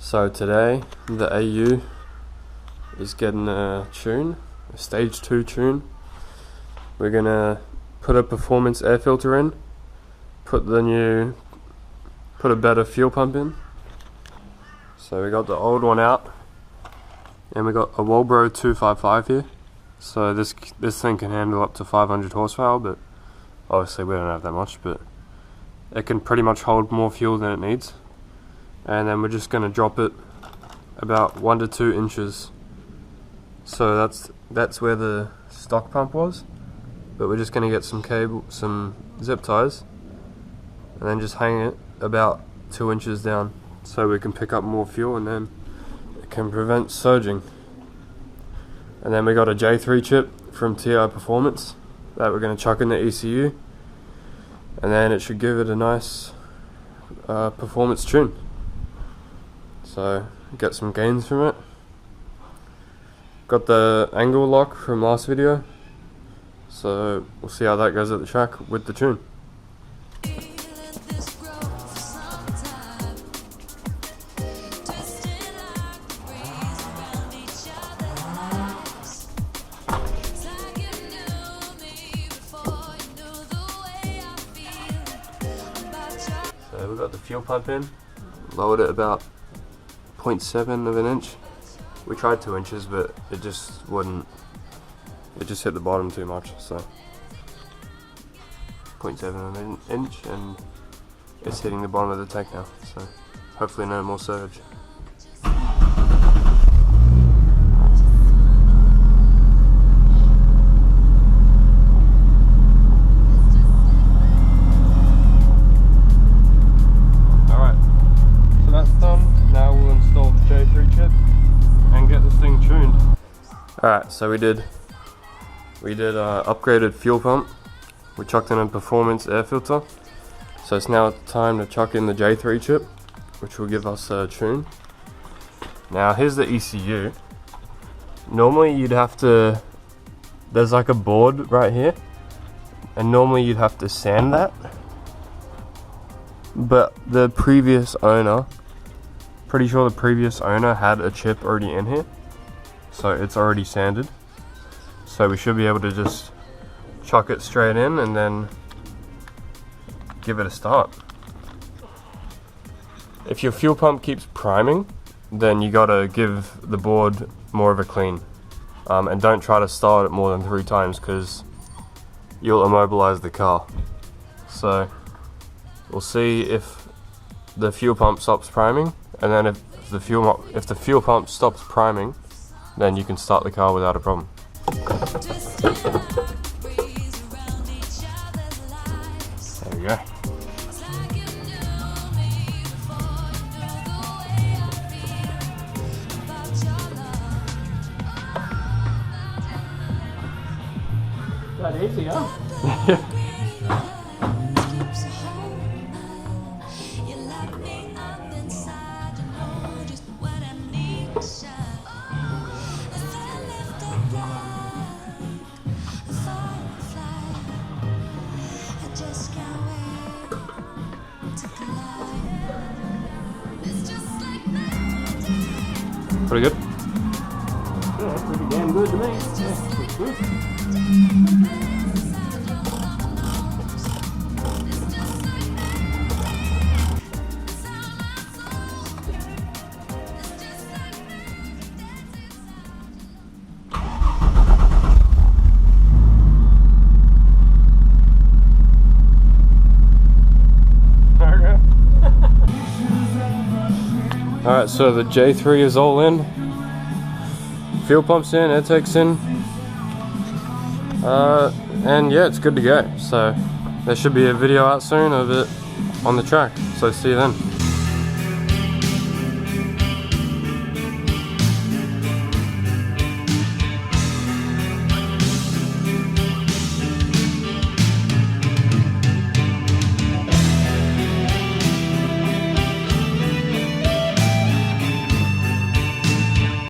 So today the AU is getting a tune, a stage 2 tune. We're gonna put a performance air filter in, put a better fuel pump in. So we got the old one out, and we got a Walbro 255 here. So this thing can handle up to 500 horsepower, but obviously we don't have that much, but it can pretty much hold more fuel than it needs. And then we're just going to drop it about 1 to 2 inches. So that's where the stock pump was, but we're just going to get some zip ties, and then just hang it about 2 inches down so we can pick up more fuel, and then it can prevent surging. And then we got a J3 chip from TI Performance that we're going to chuck in the ECU, and then it should give it a nice performance tune. So get some gains from it. Got the angle lock from last video, so we'll see how that goes at the track with the tune. So we got the fuel pump in, lowered it about 0.7 of an inch. We tried 2 inches, but it just wouldn't. It just hit the bottom too much. So 0.7 of an inch, and it's hitting the bottom of the tank now. So hopefully no more surge. Alright, so we did upgraded fuel pump. We chucked in a performance air filter. So it's now time to chuck in the J3 chip, which will give us a tune. Now here's the ECU. Normally you'd have to, there's like a board right here, and normally you'd have to sand that. But the previous owner, pretty sure the previous owner had a chip already in here. So it's already sanded, so we should be able to just chuck it straight in and then give it a start. If your fuel pump keeps priming, then you gotta give the board more of a clean, and don't try to start it more than 3 times because you'll immobilize the car. So we'll see if the fuel pump stops priming, and then if the fuel pump stops priming, then you can start the car without a problem. There we go. That easy, huh? Pretty good? Yeah, pretty damn good to me. Yeah, it's good. Alright, so the J3 is all in. Fuel pump's in, air tank's in. And yeah, it's good to go. So there should be a video out soon of it on the track. So see you then.